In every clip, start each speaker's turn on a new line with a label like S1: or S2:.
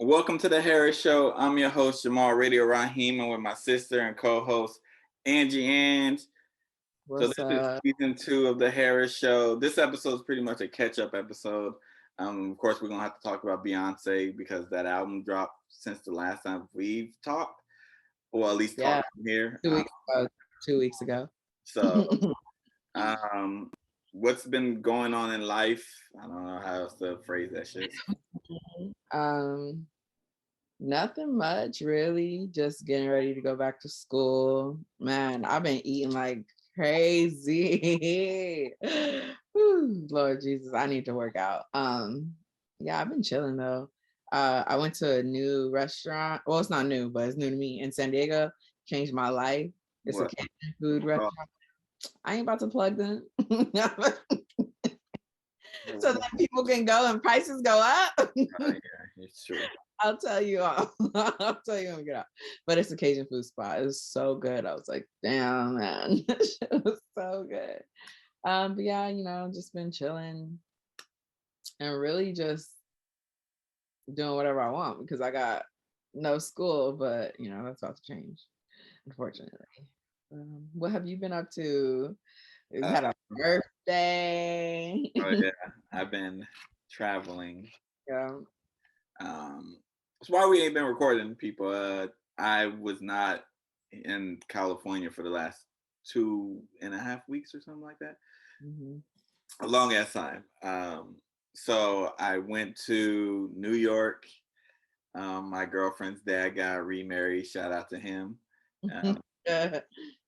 S1: Welcome to the Harris Show. I'm your host, Jamal Radio Raheem, and with my sister and co-host, Angie Ang. So
S2: What's
S1: this is
S2: up?
S1: season 2 of the Harris Show. This episode is pretty much a catch-up episode. Of course, we're going to have to talk about Beyonce because that album dropped since the last time we've talked, or at least
S2: Yeah,
S1: talked here.
S2: 2 weeks ago. 2 weeks ago.
S1: So um, what's been going on in life? I don't know how else to phrase that shit.
S2: um, Nothing much really. Just getting ready to go back to school. Man, I've been eating like crazy. Whew, Lord Jesus, I need to work out. Yeah, I've been chilling though. I went to a new restaurant. Well, it's not new, but it's new to me in San Diego. Changed my life. It's a
S1: What?
S2: Cajun food
S1: Oh,
S2: restaurant. I ain't about to plug them. So
S1: oh,
S2: that people can go and prices go up.
S1: yeah, it's true.
S2: I'll tell you all. I'll tell you when we get out. But it's a Cajun food spot. It was so good. I was like, damn, man. It was so good. But yeah, just been chilling and really just doing whatever I want because I got no school, but that's about to change, unfortunately. What have you been up to? You
S1: Uh,
S2: had a birthday.
S1: oh yeah, I've been traveling.
S2: Yeah.
S1: That's why we ain't been recording, people. I was not in California for the last 2.5 weeks or something like that.
S2: Mm-hmm.
S1: A long ass time. So I went to New York. My girlfriend's dad got remarried. Shout out to him. Um,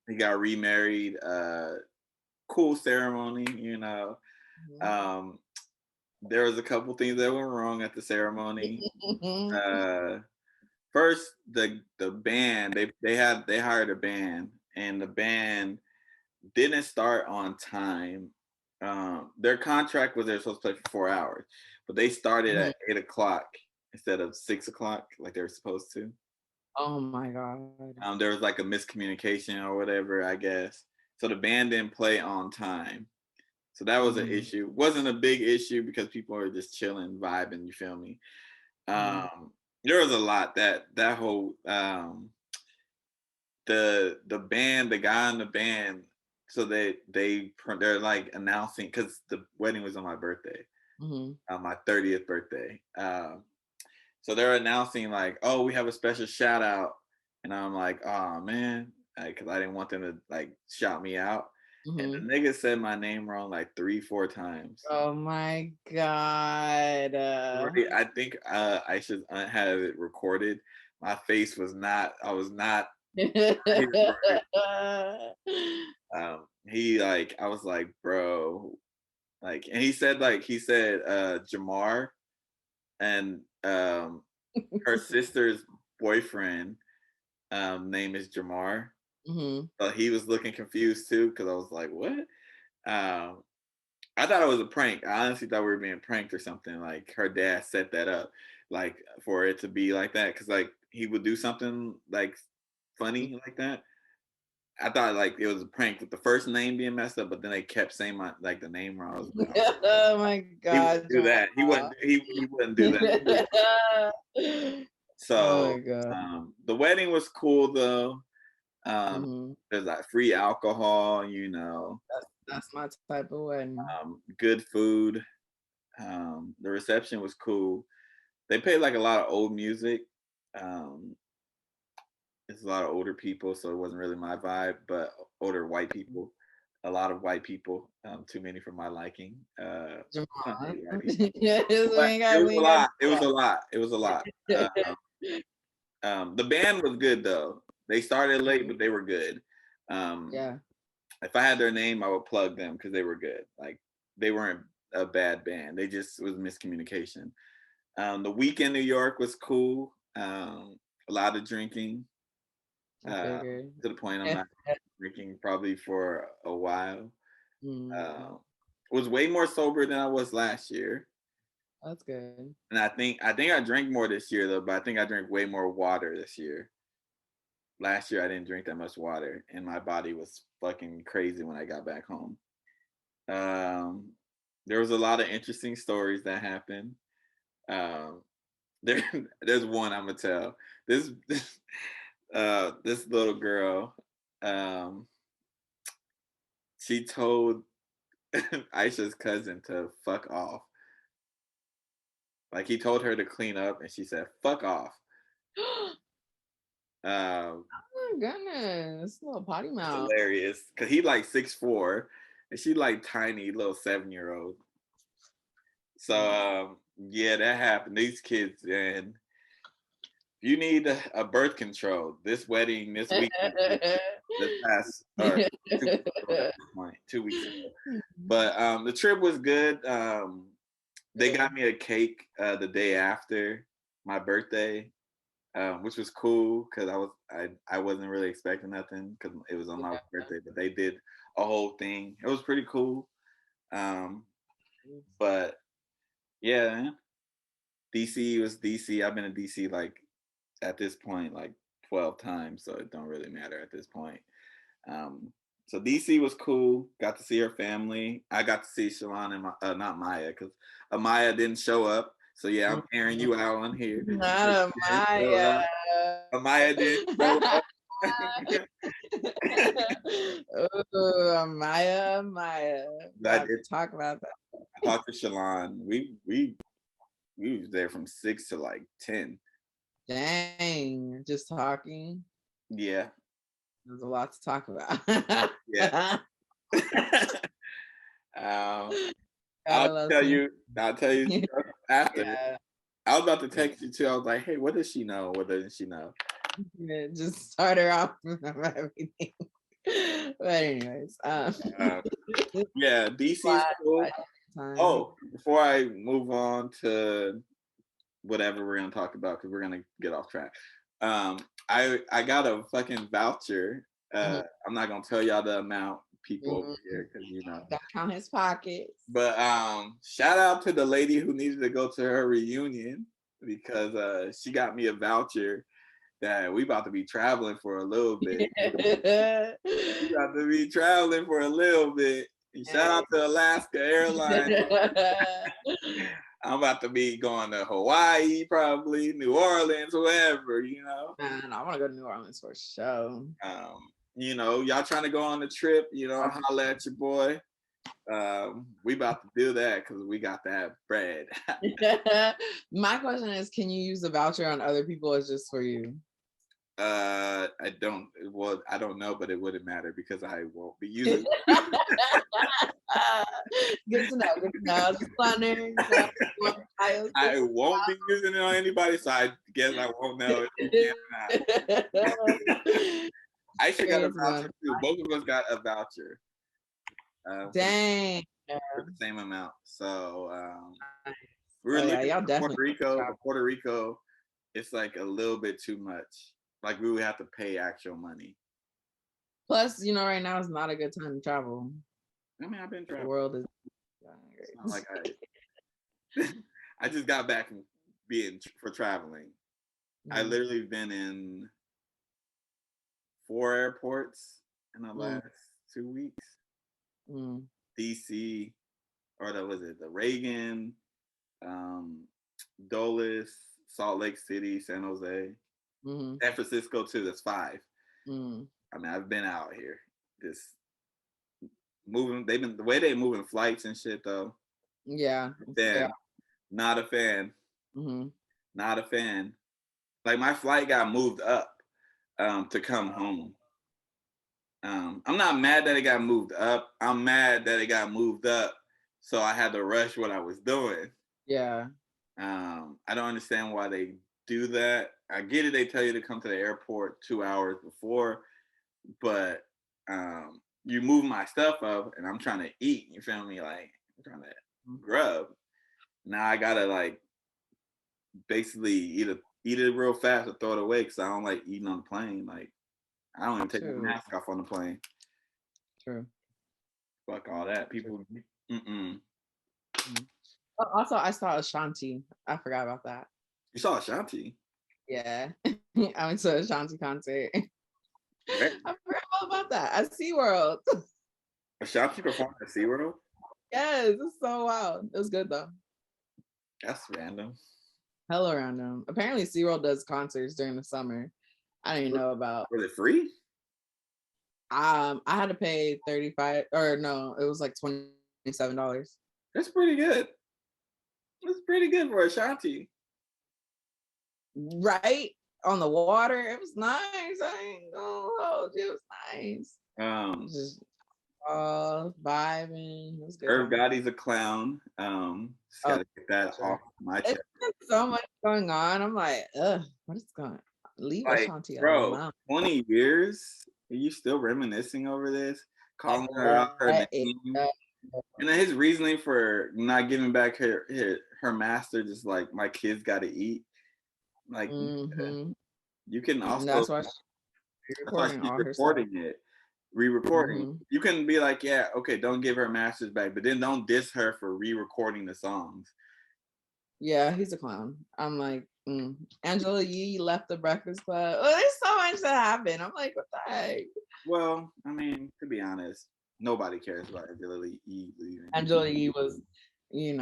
S1: he got remarried. Cool ceremony, Um, there was a couple things that went wrong at the ceremony. First, the band they hired a band, and the band didn't start on time. Their contract was they're supposed to play for 4 hours, but they started at 8 o'clock instead of 6 o'clock like they were supposed to.
S2: Oh my God.
S1: There was like a miscommunication or whatever, I guess. So the band didn't play on time. So that was an issue. Wasn't a big issue because people are just chilling, vibing. You feel me? There was a lot that whole the band, the guy in the band. So they're like announcing because the wedding was on my birthday, my 30th birthday. So they're announcing like, oh, we have a special shout out, and I'm like, oh man, because I didn't want them to like shout me out. And the nigga said my name wrong like 3-4 times.
S2: Oh my God.
S1: I think I should have it recorded. My face was not. I was not. He like. I was like, bro. Like, and he said Jamar, and her sister's boyfriend name is Jamar. So he was looking confused too because I was like, what? I thought it was a prank. I honestly thought we were being pranked or something. Like her dad set that up, like for it to be like that, because like he would do something like funny like that. I thought like it was a prank with the first name being messed up, but then they kept saying the name wrong. I was like,
S2: Oh my
S1: he wouldn't
S2: God.
S1: do that. He wouldn't. He wouldn't do that.
S2: Oh
S1: So
S2: my God.
S1: the wedding was cool though. There's like free alcohol,
S2: That's my type of wedding.
S1: good food. The reception was cool. They played like a lot of old music. Um, it's a lot of older people, so it wasn't really my vibe, but older white people. A lot of white people, too many for my liking.
S2: Jamal.
S1: But it was a lot. It was a lot. It was a lot. The band was good though. They started late, but they were good.
S2: Yeah.
S1: If I had their name, I would plug them because they were good. Like they weren't a bad band. They just was miscommunication. The week in New York was cool. A lot of drinking.
S2: I figured.
S1: To the point I'm not drinking probably for a while. Was way more sober than I was last year.
S2: That's good.
S1: And I think I drank more this year though, but I think I drank way more water this year. Last year I didn't drink that much water, and my body was fucking crazy when I got back home. There was a lot of interesting stories that happened. Um, there, there's one I'm gonna tell. This little girl, um, she told Aisha's cousin to fuck off. Like he told her to clean up, and she said fuck off. Um,
S2: Oh my goodness, little potty
S1: it's
S2: mouth.
S1: hilarious because he like 6'4", and she like tiny little 7-year-old. So yeah, that happened. These kids, and you need a birth control. This wedding this weekend, this past or 2 weeks ago at this point, 2 weeks ago. But the trip was good. They got me a cake the day after my birthday, which was cool because I wasn't really expecting nothing because it was on my birthday, but they did a whole thing. It was pretty cool. But yeah, man. DC was DC. I've been to DC like at this point like 12 times, so it don't really matter at this point. Um, so DC was cool. Got to see her family. I got to see Shalon and not Maya because Amaya didn't show up. So yeah, I'm airing you out on here.
S2: Not Amaya.
S1: Amaya didn't show up.
S2: Oh, Maya.
S1: I did
S2: talk about that.
S1: I talked to Shalon. We was there from 6 to like 10.
S2: Dang, just talking.
S1: Yeah.
S2: There's a lot to talk about.
S1: Yeah. I'll tell you after.
S2: Yeah.
S1: I was about to text you too. I was like, hey, what does she know? What doesn't she know?
S2: Yeah, just start her off with everything. But anyways,
S1: yeah, DC's cool. Oh, before I move on to whatever we're gonna talk about, because we're gonna get off track. I got a fucking voucher. I'm not gonna tell y'all the amount, people over here, because
S2: don't count his pockets.
S1: But shout out to the lady who needed to go to her reunion because she got me a voucher that we about to be traveling for a little bit. We about to be traveling for a little bit. And shout out to Alaska Airlines. I'm about to be going to Hawaii, probably New Orleans, wherever,
S2: Man, I want to go to New Orleans for a show.
S1: Y'all trying to go on the trip, holla at your boy. We about to do that because we got that bread.
S2: My question is, can you use the voucher on other people or just for you?
S1: I don't know, but it wouldn't matter because I won't be using it.
S2: Good to know. Just wondering.
S1: I won't be using it on anybody, so I guess I won't know if you can or not. I should got a voucher too. Both of us got a voucher.
S2: Dang.
S1: For the same amount. So we were looking at Puerto Rico, it's like a little bit too much. Like we would have to pay actual money.
S2: Plus, right now is not a good time to travel.
S1: I mean, I've been traveling.
S2: The world is
S1: it's not like I just got back from being for traveling. I literally been in 4 airports in the last 2 weeks. DC, or the Reagan, Dulles, Salt Lake City, San Jose, San Francisco too. That's 5. I mean, I've been out here. Just moving. The way they moving flights and shit though.
S2: Yeah.
S1: Not a fan. Not a fan. Like my flight got moved up to come home. I'm not mad that it got moved up. I'm mad that it got moved up, so I had to rush what I was doing.
S2: Yeah.
S1: I don't understand why they do that. I get it. They tell you to come to the airport 2 hours before, but you move my stuff up, and I'm trying to eat. You feel me? Like I'm trying to grub. Now I gotta like basically eat it real fast or throw it away because I don't like eating on the plane. Like I don't even take my mask off on the plane.
S2: True.
S1: Fuck all that. People.
S2: Also, I saw Ashanti. I forgot about that.
S1: You saw Ashanti?
S2: Yeah. I went to Ashanti concert. I forgot all about that. At SeaWorld.
S1: Ashanti performed at SeaWorld?
S2: Yes, it's so wild. It was good though.
S1: That's random.
S2: hella random. Apparently, SeaWorld does concerts during the summer. I didn't know about.
S1: Was it free?
S2: I had to pay 35, or no, it was like $27.
S1: That's pretty good. That's pretty good for Ashanti.
S2: Right on the water. It was nice. I ain't gonna hold you. It was nice. Just vibing. It was good
S1: Irv
S2: time.
S1: Gotti's a clown. Just gotta get that off my chest.
S2: It's so much going on. I'm like, ugh, what is going on? Leave
S1: Like,
S2: Ashanti
S1: bro,
S2: alone.
S1: 20 years? Are you still reminiscing over this? Calling her out her name? And then his reasoning for not giving back her master, just like, my kids gotta eat. Like, you can also,
S2: that's why
S1: she's recording it, re-recording. You can be like, yeah, okay, don't give her masters back, but then don't diss her for re-recording the songs.
S2: Yeah, he's a clown. I'm like, Angela Yee left the Breakfast Club. Oh, there's so much that happened. I'm like, what the heck?
S1: Well, I mean, to be honest, nobody cares about Angela Yee leaving.
S2: Angela Yee was, she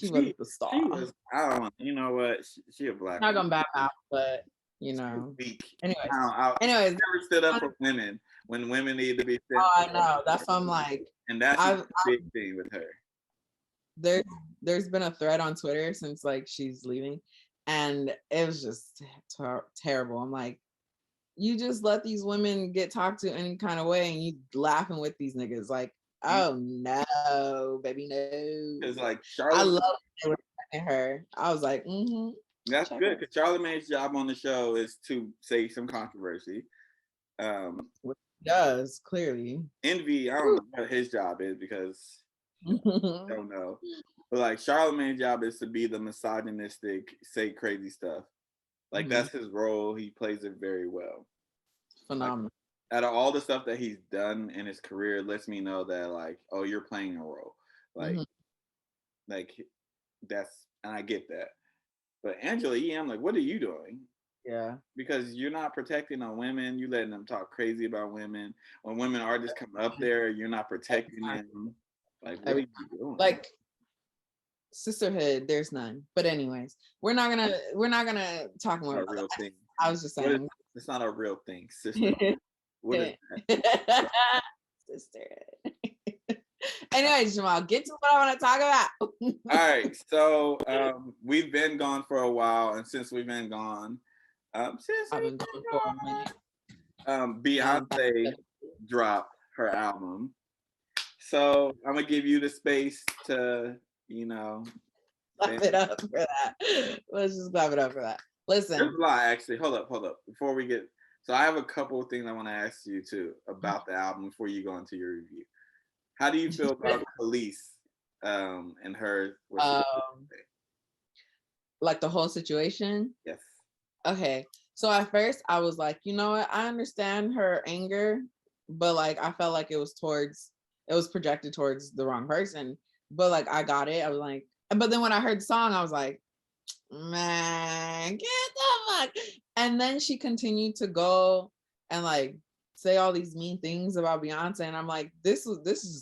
S2: was the star.
S1: She was, I don't know, you know what? She a black.
S2: Not gonna back out, but Anyways,
S1: I never stood up for women when women need to be.
S2: Oh, I know. That's what I'm like.
S1: And that's a big thing with her.
S2: There's been a thread on Twitter since like she's leaving, and it was just terrible. I'm like, you just let these women get talked to any kind of way, and you laughing with these niggas. Like, oh no, baby, no.
S1: It's like
S2: I love her. I was like,
S1: That's good, because Charlamagne's job on the show is to say some controversy.
S2: What he does, clearly.
S1: Envy, I don't know what his job is, because I don't know. But like, Charlamagne's job is to be the misogynistic, say crazy stuff. Like, that's his role. He plays it very well.
S2: Phenomenal.
S1: Like, out of all the stuff that he's done in his career, it lets me know that, like, oh, you're playing a role. Like, that's, and I get that. But Angela Yee, I'm like, what are you doing?
S2: Yeah.
S1: Because you're not protecting on women. You letting them talk crazy about women. When women artists come up there, you're not protecting them. Like, what are you doing?
S2: Like, sisterhood, there's none. But anyways, we're not gonna talk more about
S1: real thing.
S2: I was just saying,
S1: it's not a real thing, sister. What is that?
S2: Sisterhood. Anyways, Jamal, get to what I want to talk about.
S1: All right, so we've been gone for a while, and since we've been gone, Beyonce dropped her album. So I'm gonna give you the space to,
S2: clap it up for that. Let's just clap it up for that. Listen,
S1: there's a lot, actually. Hold up. Before we get, so I have a couple of things I want to ask you too about the album before you go into your review. How do you feel about Police and her?
S2: Like the whole situation?
S1: Yes.
S2: Okay. So at first I was like, you know what? I understand her anger, but like I felt like it was projected towards the wrong person. But like I got it. I was like, but then when I heard the song, I was like, man, get the fuck. And then she continued to go and like say all these mean things about Beyonce, and I'm like, this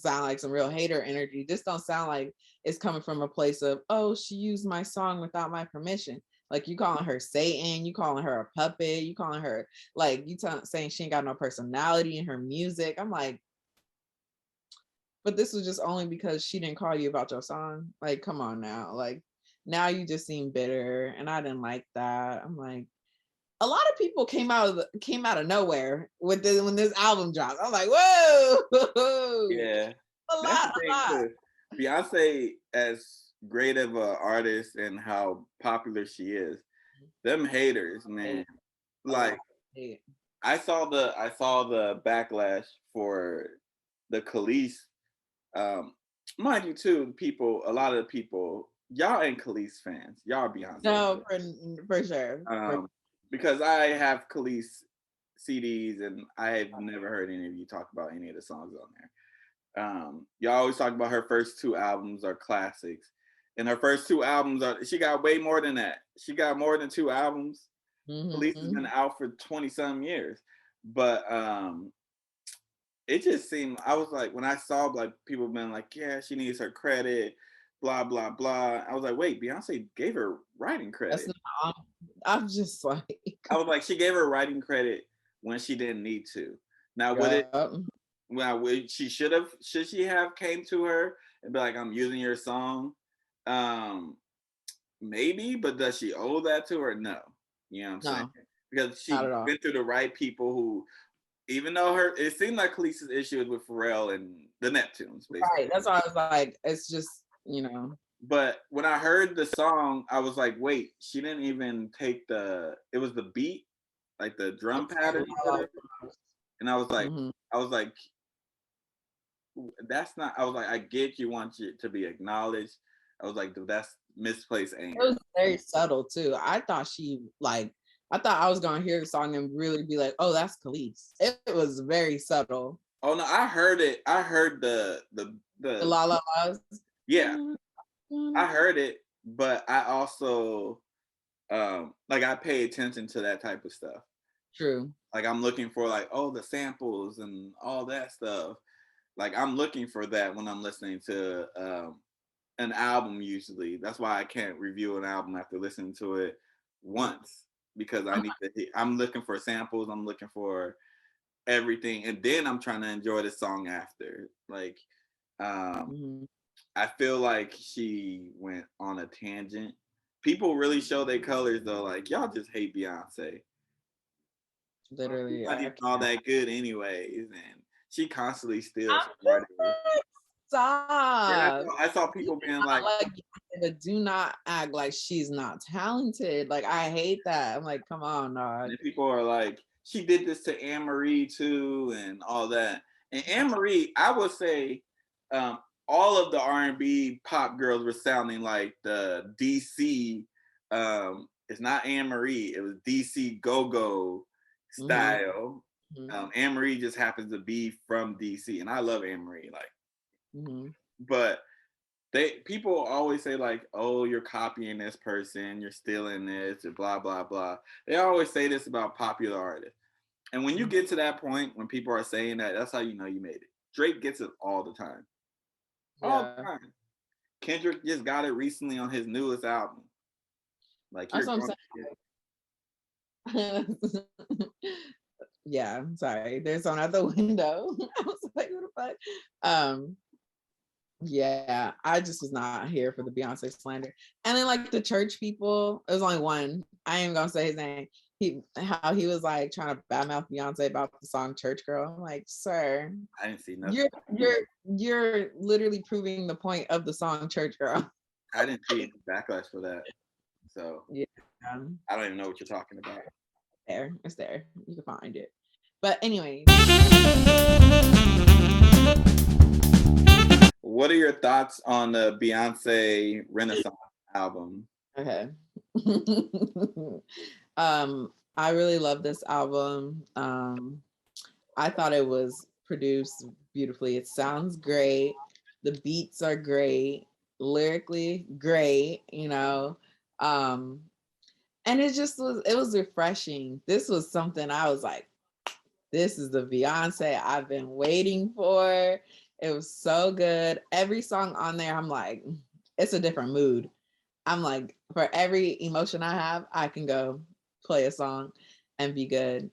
S2: sound like some real hater energy. This don't sound like it's coming from a place of, oh, she used my song without my permission. Like, you calling her Satan, you calling her a puppet, you calling her like, saying she ain't got no personality in her music. I'm like, but this was just only because she didn't call you about your song. Like, come on now. Like, now you just seem bitter, and I didn't like that. I'm like, a lot of people came out of nowhere when this album dropped. I'm like, whoa.
S1: Yeah.
S2: A lot.
S1: Beyonce, as great of an artist and how popular she is, them haters, man. Like, I saw the backlash for the Khalees. Mind you, too, a lot of the people, y'all ain't Khalees fans. Y'all are Beyonce.
S2: No, for sure.
S1: Because I have Khalees CDs, and I have never heard any of you talk about any of the songs on there. Y'all always talk about her first two albums are classics, and her first two albums she got way more than that. She got more than two albums. Khalees has been out for 20-some years, but it just seemed, I was like, when I saw like people been like, yeah, she needs her credit, blah blah blah. I was like, wait, Beyonce gave her writing
S2: That's
S1: credit.
S2: not. I'm just like.
S1: I was like, she gave her writing credit when she didn't need to. Now, would it? Well, should she have came to her and be like, I'm using your song? Maybe, but does she owe that to her? No. You know what I'm saying? Because she went through the right people who, even though it seemed like Khaleesi's issue is with Pharrell and the Neptunes, basically.
S2: Right. That's why I was like, it's just,
S1: But when I heard the song, I was like, wait, she didn't even take it was the beat, like the drum pattern. And I was like, that's not, I was like, I get you want it to be acknowledged. I was like, that's misplaced anger.
S2: It was very subtle too. I thought I was gonna hear the song and really be like, oh, that's Khalees. It was very subtle.
S1: Oh no, I heard it. I heard the
S2: la la la's.
S1: Yeah. I heard it, but I also like I pay attention to that type of stuff.
S2: True.
S1: Like I'm looking for like, oh, the samples and all that stuff. Like I'm looking for that when I'm listening to an album usually. That's why I can't review an album after listening to it once, because I'm looking for samples, I'm looking for everything, and then I'm trying to enjoy the song after. Like I feel like she went on a tangent. People really show their colors though, like y'all just hate Beyonce.
S2: Literally,
S1: not even all that good anyways, and she constantly steals.
S2: Stop.
S1: Yeah, I saw people being like,
S2: but do not act like she's not talented. Like I hate that. I'm like, come on, dog.
S1: And people are like, she did this to Anne Marie too, and all that. And Anne Marie, I would say, all of the R&B pop girls were sounding like the DC. It's not Anne Marie. It was DC Go-Go style. Anne Marie just happens to be from DC, and I love Anne Marie. Like, but people always say like, oh, you're copying this person, you're stealing this, or blah blah blah. They always say this about popular artists, and when you get to that point when people are saying that, that's how you know you made it. Drake gets it all the time. All the time. Kendrick just got it recently on his newest album. Like, that's what I'm
S2: saying. Yeah, I'm sorry. There's one out the window. I was like, what the fuck? Yeah, I just was not here for the Beyonce slander. And then like the church people, it was only one. I ain't gonna say his name. How he was like trying to badmouth Beyonce about the song Church Girl. I'm like, sir,
S1: I didn't see nothing.
S2: You're literally proving the point of the song Church Girl.
S1: I didn't see any backlash for that. So yeah, I don't even know what you're talking about.
S2: It's there. You can find it. But anyway.
S1: What are your thoughts on the Beyonce Renaissance album?
S2: Okay. I really love this album. I thought it was produced beautifully. It sounds great. The beats are great. Lyrically, great, and it was refreshing. This was something I was like, this is the Beyonce I've been waiting for. It was so good. Every song on there, I'm like, it's a different mood. I'm like, for every emotion I have, I can go play a song and be good.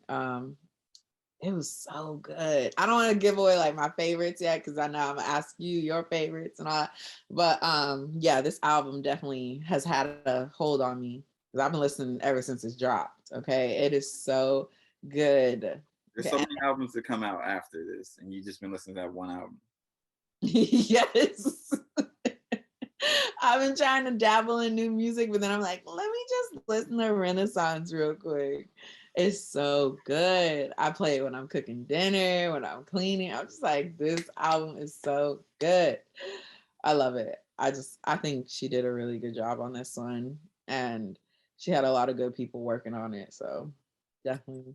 S2: It was so good. I don't want to give away like my favorites yet, because I know I'm gonna ask you your favorites and all that. But yeah, this album definitely has had a hold on me, because I've been listening ever since it's dropped. Okay, it is so good.
S1: There's so many albums that come out after this, and you just been listening to that one album.
S2: Yes. I've been trying to dabble in new music, but then I'm like, let me just listen to Renaissance real quick. It's so good. I play it when I'm cooking dinner, when I'm cleaning. I'm just like, this album is so good. I love it. I think she did a really good job on this one, and she had a lot of good people working on it. So definitely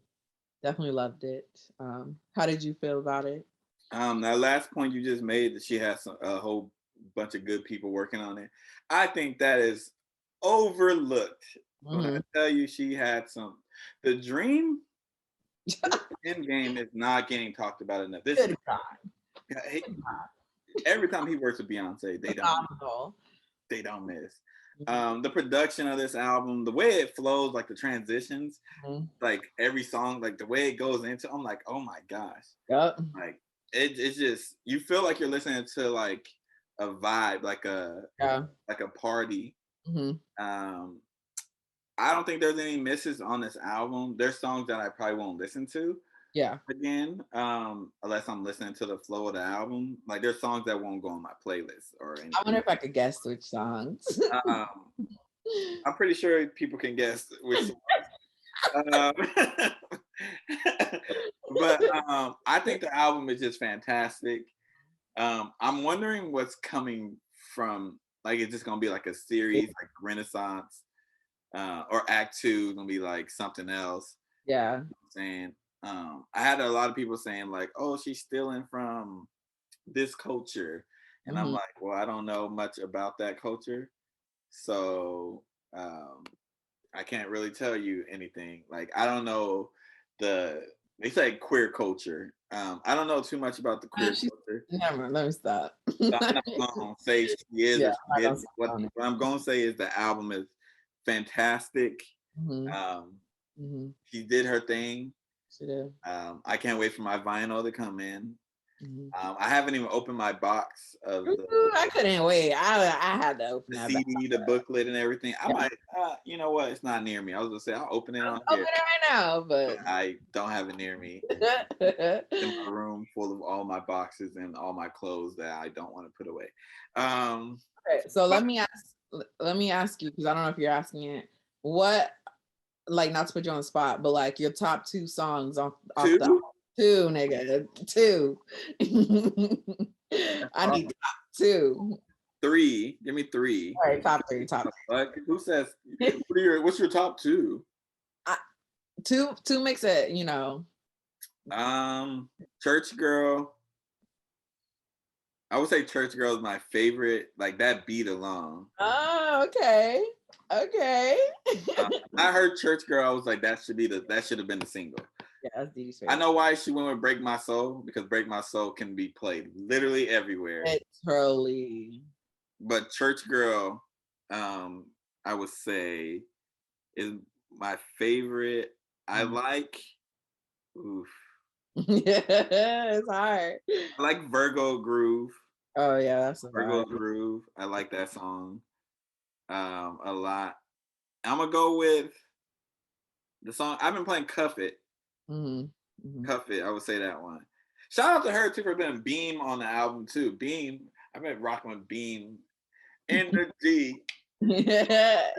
S2: loved it. How did you feel about it?
S1: That last point you just made, that she has a whole bunch of good people working on it, I think that is overlooked. When I tell you she had the Dream end game is not getting talked about enough. This every time he works with Beyonce, they don't. they don't miss. The production of this album, the way it flows, like the transitions, like every song, like the way it goes into, I'm like, oh my gosh.
S2: Yep.
S1: Like it's just, you feel like you're listening to like a vibe, like a party. I don't think there's any misses on this album. There's songs that I probably won't listen to again, unless I'm listening to the flow of the album. Like there's songs that won't go on my playlist or anything.
S2: I wonder if I could guess which songs.
S1: I'm pretty sure people can guess which songs. But I think the album is just fantastic. I'm wondering what's coming from, like, it's just gonna be like a series, like Renaissance, or Act 2 gonna be like something else.
S2: Yeah.
S1: You know what I'm saying, I had a lot of people saying like, oh, she's stealing from this culture, and I'm like, well, I don't know much about that culture, so I can't really tell you anything. Like, I don't know they say queer culture. I don't know too much about the queer culture.
S2: Never, let me stop.
S1: So I'm not gonna say she is or she isn't. What I'm gonna say is the album is fantastic. She did her thing.
S2: She did.
S1: I can't wait for my vinyl to come in. I haven't even opened my box of
S2: I couldn't wait. I had to open
S1: the
S2: that
S1: CD, the booklet, and everything. I might, you know what? It's not near me. I was gonna say I'll open it on here.
S2: Open it right now, but
S1: I don't have it near me. In my room full of all my boxes and all my clothes that I don't want to put away.
S2: Okay, so let me ask you, because I don't know if you're asking it. What, like, not to put you on the spot, but like your top 2 songs off the 2, nigga, 2. I need top 2.
S1: 3. Give me 3.
S2: All right, top 3.
S1: Like, who says? What's your top 2?
S2: 2 makes it, you know.
S1: Church Girl. I would say Church Girl is my favorite. Like that beat alone.
S2: Oh, okay.
S1: I heard Church Girl. I was like, that should have been the single.
S2: Yeah, that's Dee
S1: I know why she went with Break My Soul, because Break My Soul can be played literally everywhere.
S2: Literally.
S1: But Church Girl, I would say, is my favorite. I like,
S2: yeah, it's hard.
S1: I like Virgo Groove.
S2: Oh yeah, that's a
S1: Virgo Groove. I like that song a lot. I'm gonna go with the song I've been playing, Cuff It. Cuff It, I would say that one. Shout out to her too for being Beam on the album too. Beam, I've been rocking with Beam. Energy.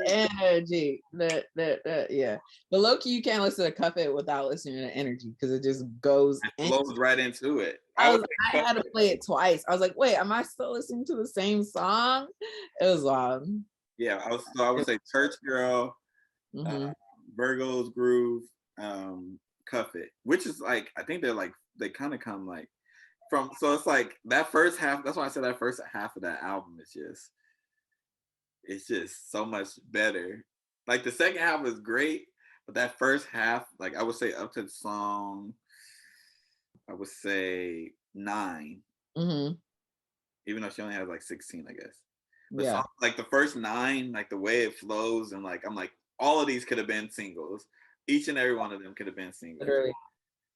S2: Energy. Yeah. But low-key, you can't listen to Cuff It without listening to Energy, because it just goes
S1: flows right into it.
S2: I had to play it twice. I was like, wait, am I still listening to the same song? It was wild.
S1: Yeah, I would say Church Girl, Virgo's Groove, Cuff It, which is like, I think they kind of come like from, so it's like that first half, that's why I said that first half of that album is just, it's just so much better. Like the second half is great, but that first half, like I would say up to the song, I would say 9. Even though she only has like 16, I guess. But
S2: yeah.
S1: Like the first 9, like the way it flows, and like I'm like, all of these could have been singles. Each and every one of them could have been singles.
S2: Literally.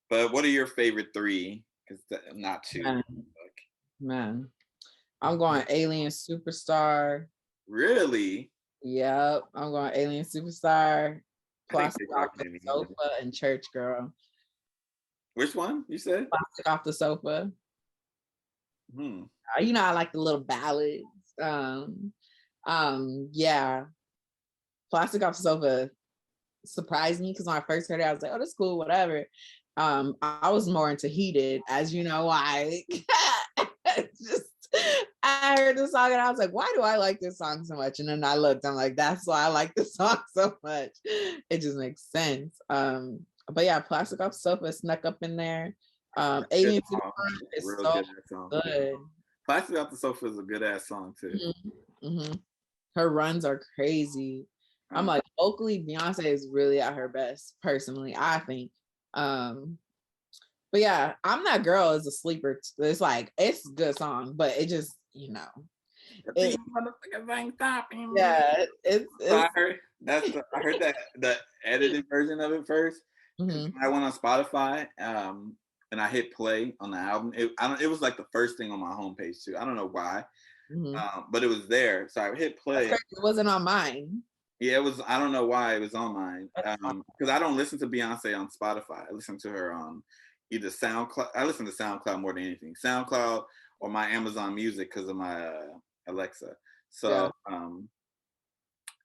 S1: But what are your favorite 3? Because not 2.
S2: Man, I'm going Alien Superstar.
S1: Really?
S2: Yep, I'm going Alien Superstar, Plastic Off the Sofa, and Church Girl.
S1: Which one you said?
S2: Plastic Off the Sofa. You know, I like the little ballads. Yeah. Plastic Off the Sofa surprised me, because when I first heard it, I was like, oh, that's cool, whatever. I was more into Heated, as you know why. Just, I heard the song and I was like, why do I like this song so much? And then I looked, I'm like, that's why I like this song so much. It just makes sense. But yeah, Plastic Off the Sofa snuck up in there. Alien Superstar is so good.
S1: Plastic Off the Sofa is a good ass song too.
S2: Her runs are crazy. I'm like, vocally, Beyonce is really at her best, personally, I think. But yeah, I'm That Girl is a sleeper. It's like, it's a good song, but it just, you know,
S1: These motherfuckers ain't stopping me.
S2: Yeah,
S1: So
S2: it's
S1: I heard that the edited version of it first.
S2: mhm,
S1: I went on Spotify, and I hit play on the album. It was like the first thing on my homepage too. I don't know why,
S2: mhm.
S1: but it was there. So I hit
S2: That's
S1: play.
S2: crazy. It wasn't on mine.
S1: Yeah, it was. I don't know why it was on mine.
S2: That's fine.
S1: Because I don't listen to Beyonce on Spotify. I listen to her on either SoundCloud. I listen to SoundCloud more than anything. SoundCloud or my Amazon Music because of my Alexa.
S2: Yeah.
S1: So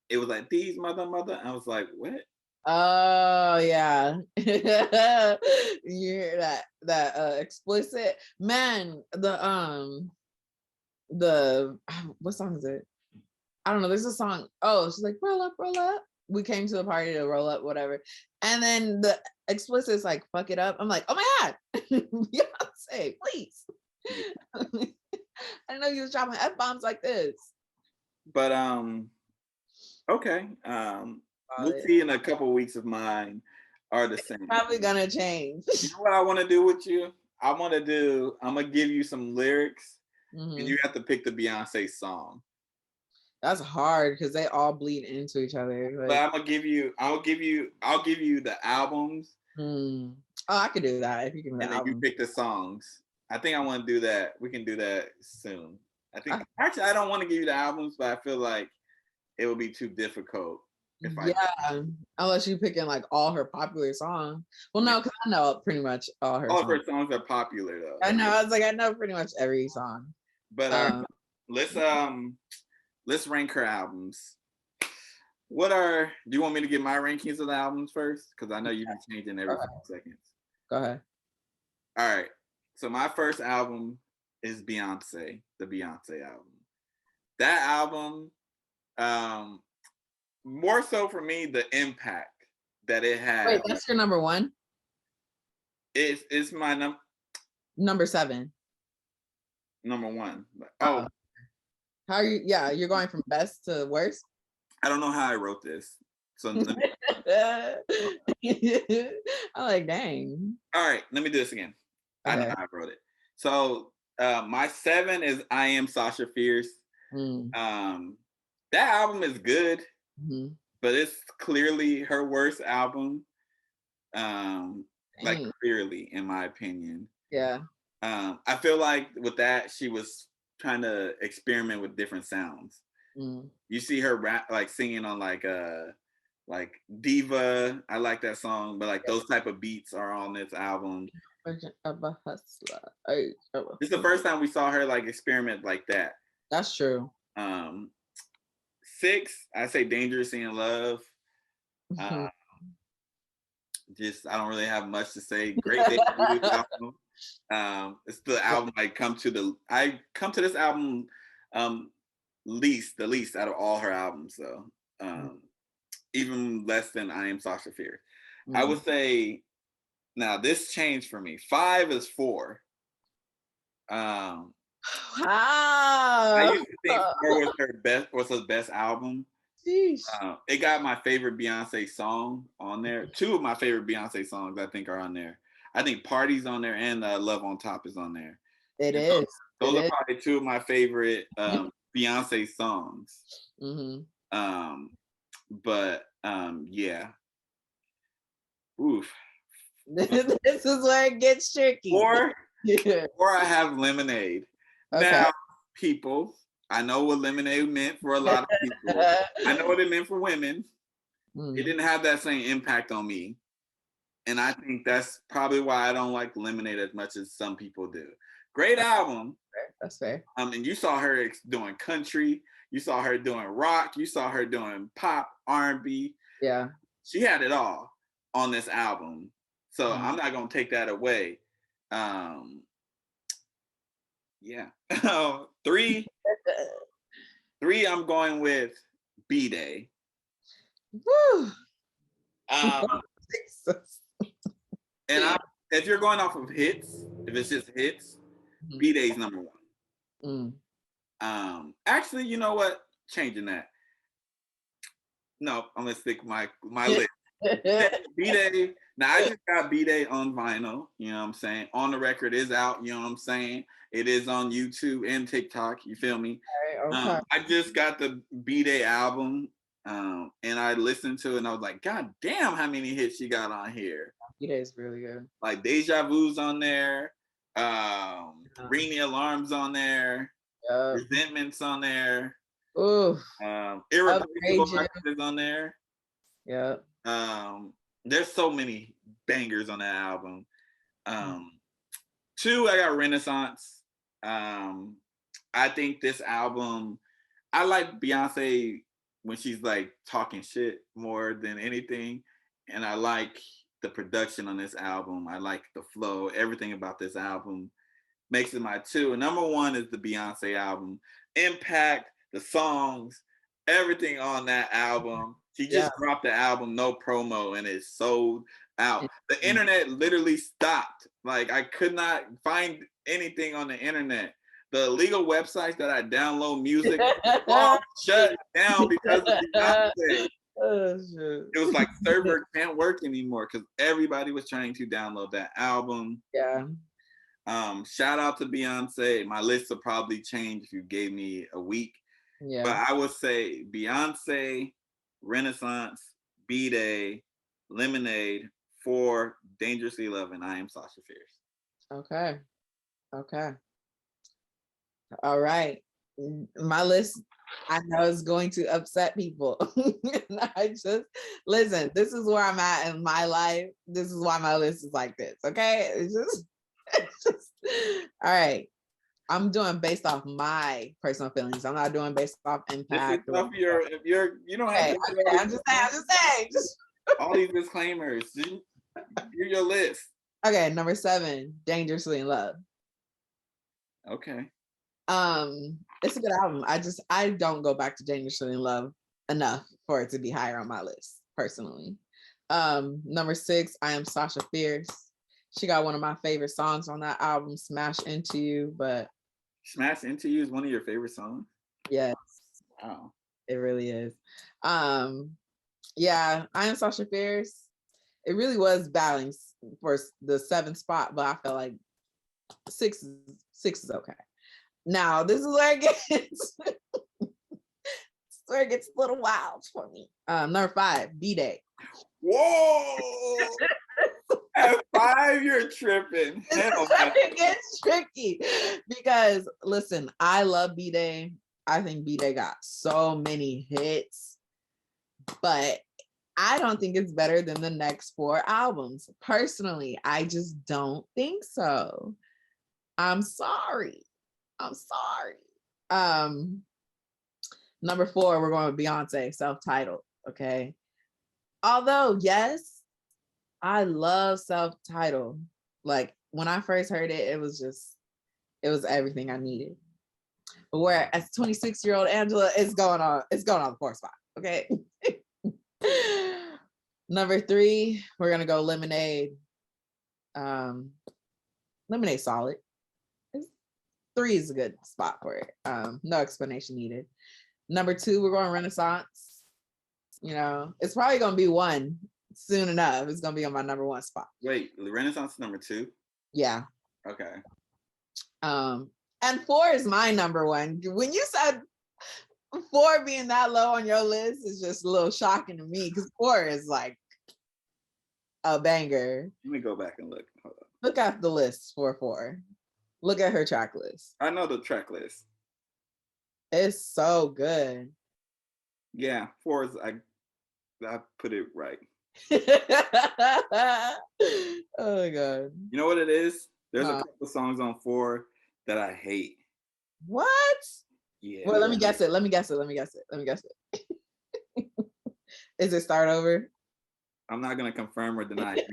S1: it was like these mother. I was like, what?
S2: Oh yeah. You hear that explicit man, the what song is it? I don't know. There's a song. Oh, she's like, roll up, roll up. We came to the party to roll up, whatever. And then the explicit is like, fuck it up. I'm like, oh my God, Beyonce, please. I didn't know you was dropping F-bombs like this.
S1: But okay. We'll see in a couple of weeks if mine are the same.
S2: Probably gonna change.
S1: You know what I want to do with you? I'm gonna give you some lyrics, and you have to pick the Beyonce song.
S2: That's hard because they all bleed into each other. Like,
S1: But I'll give you the albums.
S2: Oh, I could do that if you give me the
S1: And then
S2: album.
S1: you pick the songs. I think I want to do that. We can do that soon. I think actually I don't want to give you the albums, but I feel like it would be too difficult if
S2: unless you picking like all her popular songs. Well, no, because I know pretty much all her
S1: all
S2: songs.
S1: of her songs are popular though.
S2: I know. I was like, I know pretty much every song.
S1: But let's rank her albums. Do you want me to get my rankings of the albums first? Because I know you've been changing every 5 seconds.
S2: Go ahead.
S1: All right. So my first album is Beyonce, the Beyonce album. That album, more so for me, the impact that it had.
S2: Wait, that's your number one?
S1: It's my
S2: number 7.
S1: Number 1.
S2: Oh. How are you? Yeah, you're going from best to worst?
S1: I don't know how I wrote this. So
S2: I'm like, dang.
S1: All right, let me do this again. Okay. I know how I wrote it. So my 7 is I Am Sasha Fierce. That album is good, but it's clearly her worst album. Like clearly, in my opinion.
S2: Yeah.
S1: I feel like with that, she was trying to experiment with different sounds. You see her rap, like singing on like Diva. I like that song, but like those type of beats are on this album.
S2: Of a hustler.
S1: It's the first time we saw her like experiment like that.
S2: That's true.
S1: 6, I say Dangerously in Love. Just I don't really have much to say. Great debut album. It's the album I come to this album the least out of all her albums though. Even less than I Am Sasha Fierce. I would say now this changed for me. 5 is 4.
S2: Wow.
S1: I used to think 4 was her best album. It got my favorite Beyonce song on there. 2 of my favorite Beyonce songs I think are on there. I think Party's on there and Love on Top is on there.
S2: It is.
S1: Those are probably 2 of my favorite Beyonce songs. But yeah. Oof.
S2: This is where it gets tricky.
S1: Or I have Lemonade. Okay. Now, people, I know what Lemonade meant for a lot of people. I know what it meant for women. It didn't have that same impact on me. And I think that's probably why I don't like Lemonade as much as some people do. Great album.
S2: That's fair.
S1: And you saw her doing country. You saw her doing rock. You saw her doing pop, R&B.
S2: Yeah.
S1: She had it all on this album. So I'm not going to take that away. Yeah. 3, I'm going with B-Day.
S2: Woo.
S1: And if you're going off of hits, if it's just hits, B-Day's number 1. Actually, you know what? Changing that. No, I'm gonna stick my list. B-Day. Now I just got B-Day on vinyl. You know what I'm saying? On the Record is out. You know what I'm saying? It is on YouTube and TikTok. You feel me?
S2: Okay.
S1: I just got the B-Day album, and I listened to it, and I was like, God damn, how many hits she got on here?
S2: B-Day is really good.
S1: Like Deja Vu's on there, Ring the Alarm's on there, Resentment's on there,
S2: Ooh.
S1: Irreplaceable is on there.
S2: Yeah.
S1: There's so many bangers on that album. 2, I got Renaissance. I think this album, I like Beyonce when she's like talking shit more than anything. And I like the production on this album. I like the flow. Everything about this album makes it my 2. And number 1 is the Beyonce album. Impact, the songs, everything on that album. She just dropped the album, no promo, and it sold out. The internet literally stopped. Like, I could not find anything on the internet. The illegal websites that I download music all shut down because of Beyonce.
S2: Oh, shit.
S1: It was like server can't work anymore because everybody was trying to download that album.
S2: Yeah.
S1: Shout out to Beyonce. My list will probably change if you gave me a week.
S2: Yeah.
S1: But I would say Beyonce, Renaissance, B-Day, Lemonade, 4, Dangerously Loving, I Am Sasha Fierce.
S2: Okay. All right. My list, I know, is going to upset people. I just, listen, this is where I'm at in my life. This is why my list is like this, okay? It's just all right. I'm doing based off my personal feelings. I'm not doing based off impact.
S1: This is if you're, you don't have to.
S2: Okay, I'm just saying.
S1: All these disclaimers. You're your list.
S2: Okay, number 7, Dangerously in Love.
S1: Okay.
S2: It's a good album. I don't go back to Dangerously in Love enough for it to be higher on my list, personally. Number 6, I Am Sasha Fierce. She got one of my favorite songs on that album, Smash Into You, but
S1: Smash Into You is one of your favorite songs?
S2: Yes.
S1: Wow.
S2: It really is. Yeah, I Am Sasha Fierce. It really was battling for the 7th spot, but I felt like 6 is okay. Now, this is where it gets a little wild for me. Number 5, B-Day.
S1: Whoa! At 5, you're tripping.
S2: It gets tricky because, listen, I love B-Day. I think B-Day got so many hits, but I don't think it's better than the next 4 albums. Personally, I just don't think so. I'm sorry. Number 4, we're going with Beyonce, Self-Titled, okay? Although, yes, I love Self-Titled. Like, when I first heard it, it was everything I needed. But whereas 26-year-old Angela, it's going on the 4th spot, okay? Number 3, we're gonna go Lemonade. Lemonade solid. 3 is a good spot for it. No explanation needed. Number 2, we're going Renaissance. You know, it's probably gonna be 1 soon enough. It's gonna be on my number 1 spot.
S1: Wait, Renaissance is number 2?
S2: Yeah.
S1: Okay.
S2: And 4 is my number 1. When you said 4 being that low on your list is just a little shocking to me because 4 is like a banger.
S1: Let me go back and look. Hold on.
S2: Look at the list for 4. Look at her track list.
S1: I know the track list.
S2: It's so good.
S1: Yeah, 4 is I put it right.
S2: Oh my God.
S1: You know what it is? There's a couple songs on 4 that I hate.
S2: What?
S1: Yeah.
S2: Well, let me guess it. Is it Start Over?
S1: I'm not gonna confirm or deny it.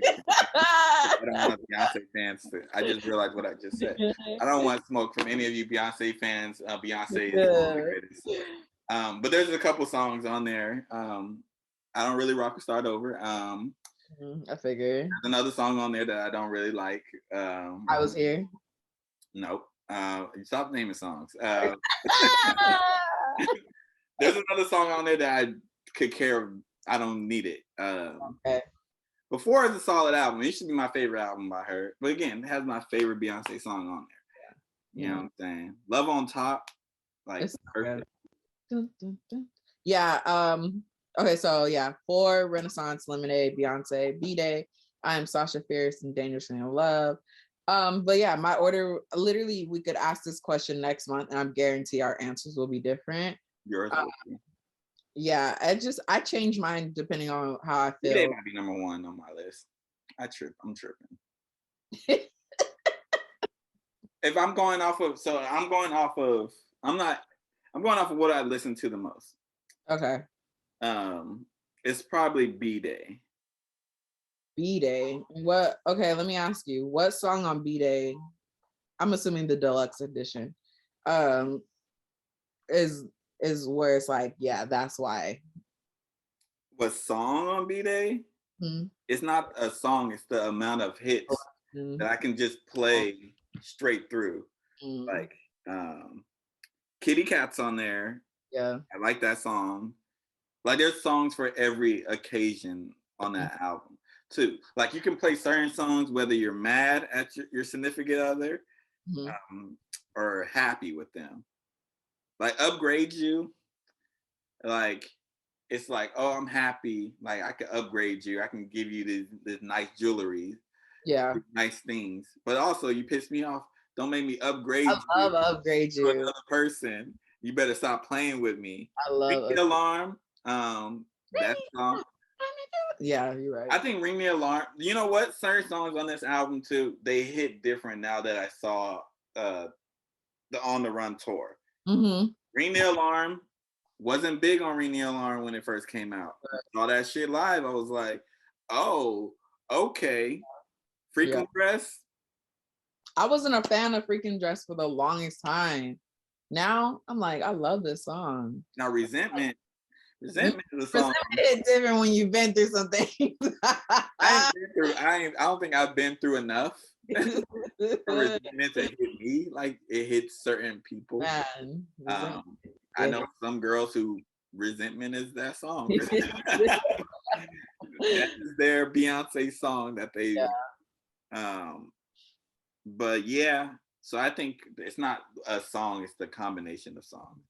S1: I don't want Beyonce fans to. I just realized what I just said. I don't want smoke from any of you Beyonce fans. Beyonce is the greatest. But there's a couple songs on there. I don't really rock with Start Over. I
S2: figured.
S1: There's another song on there that I don't really like.
S2: I Was Here.
S1: Nope. Stop naming songs. There's another song on there that I could care. I don't need it.
S2: Okay.
S1: Before is a solid album. It should be my favorite album by her. But again, it has my favorite Beyonce song on there. You know what I'm saying? Love on Top, like
S2: It's
S1: perfect.
S2: dun, dun, dun. Yeah. Okay. So yeah, 4 Renaissance, Lemonade, Beyonce, B-Day. I Am Sasha Fierce and Dangerously in Love. But yeah, my order. Literally, we could ask this question next month, and I'm guarantee our answers will be different.
S1: Yours will be.
S2: Yeah, I change mine depending on how I
S1: B-Day
S2: feel.
S1: might be number 1 on my list. I'm tripping. If I'm going off of, I'm going off of what I listen to the most.
S2: Okay.
S1: It's probably B-Day.
S2: B-Day. What? Okay, let me ask you. What song on B-Day? I'm assuming the deluxe edition. Um, is where it's like, yeah, that's why.
S1: What song on B-Day?
S2: Hmm.
S1: It's not a song, it's the amount of hits that I can just play straight through. Like Kitty Cat's on there.
S2: Yeah.
S1: I like that song. Like there's songs for every occasion on that album too. Like you can play certain songs whether you're mad at your significant other or happy with them. Like Upgrade You, like it's like, oh, I'm happy. Like I can upgrade you. I can give you this nice jewelry,
S2: Yeah.
S1: nice things. But also, you piss me off. Don't make me upgrade
S2: I
S1: you
S2: love Upgrade
S1: to
S2: You.
S1: another person. You better stop playing with me.
S2: I love
S1: Ring the Alarm. That song.
S2: Yeah, you're right.
S1: I think Ring the Alarm. You know what? Certain songs on this album too, they hit different now that I saw the On the Run tour. Ring the Alarm. Wasn't big on Ring the Alarm when it first came out. Saw that shit live. I was like, oh, okay. Freakum Dress.
S2: I wasn't a fan of Freaking Dress for the longest time. Now I'm like, I love this song.
S1: Now Resentment is a song.
S2: Resentment is different when you've been through something.
S1: I don't think I've been through enough for Resentment to hit me like it hits certain people.
S2: Man,
S1: I know some girls who Resentment is that song. That is their Beyonce song that they but yeah, so I think it's not a song, it's the combination of songs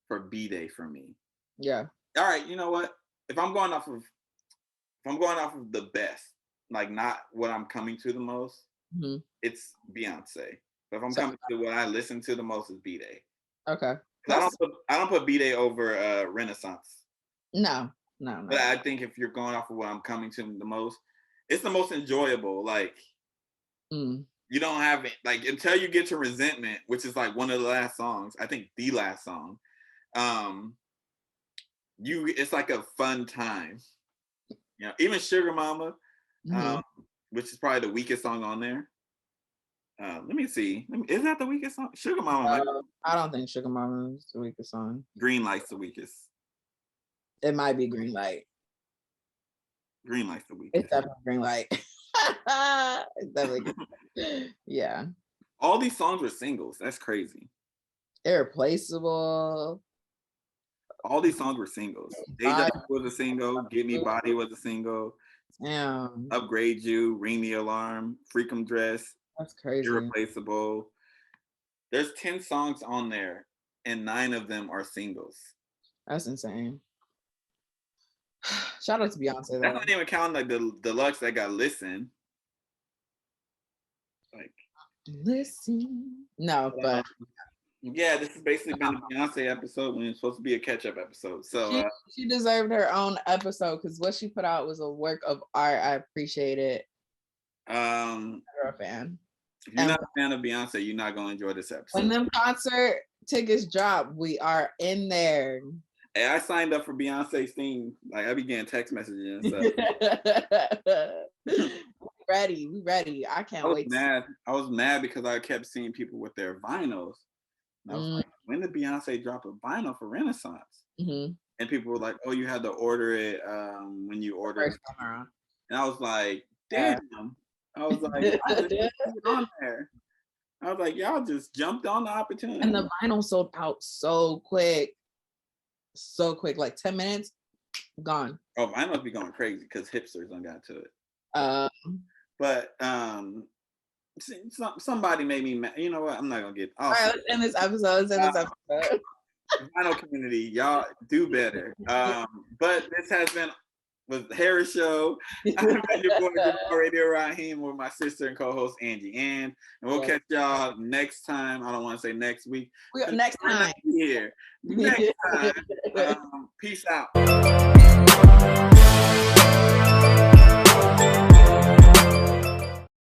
S1: for B-Day for me.
S2: Yeah.
S1: All right, you know what? If I'm going off of the best, like not what I'm coming to the most, it's Beyonce. But if I'm coming to what I listen to the most is B-Day.
S2: Okay.
S1: I don't put B-Day over Renaissance.
S2: No.
S1: But I think if you're going off of what I'm coming to the most, it's the most enjoyable. Like you don't have it like until you get to Resentment, which is like one of the last songs. I think the last song. It's like a fun time. You know, even Sugar Mama, which is probably the weakest song on there. Let me see. Is that the weakest song? Sugar Mama.
S2: I don't think Sugar Mama is the weakest song.
S1: Green Light's the weakest.
S2: It might be Green Light.
S1: Green Light's the weakest.
S2: It's definitely Green Light. It's definitely yeah.
S1: All these songs were singles. That's crazy.
S2: Irreplaceable.
S1: All these songs were singles. Deja was a single. Get Me Body was a single.
S2: Yeah.
S1: Upgrade You. Ring the Alarm. Freakum Dress.
S2: That's crazy.
S1: Irreplaceable. There's 10 songs on there, and 9 of them are singles.
S2: That's insane. Shout out to Beyonce. Though.
S1: That's not even counting like the deluxe that got listened. Like
S2: listen. No, but
S1: yeah, this has basically been a Beyonce episode when it's supposed to be a catch-up episode. So
S2: she deserved her own episode because what she put out was a work of art. I appreciate it. You're a fan.
S1: If you're not a fan of Beyonce, you're not gonna enjoy this episode.
S2: When them concert tickets drop, we are in there.
S1: Hey, I signed up for Beyonce's theme. Like I began text messaging and stuff.
S2: We ready. I can't wait.
S1: I was mad because I kept seeing people with their vinyls. And I was like, when did Beyonce drop a vinyl for Renaissance? And people were like, oh, you had to order it when you ordered it. And I was like, damn. I was like, on there. I was like, y'all just jumped on the opportunity.
S2: And the vinyl sold out so quick. So quick, like 10 minutes, gone.
S1: Oh, vinyl be going crazy because hipsters done got to it. But somebody made me mad. You know what? I'm not gonna get
S2: All right, let's end this episode.
S1: Vinyl community, y'all do better. But this has been the Harris Show. I've been your boy Jamal Radio Raheem with my sister and co-host Angie Ang, and we'll catch y'all next time. I don't want to say next week.
S2: Next time.
S1: Here. Next time. Peace out.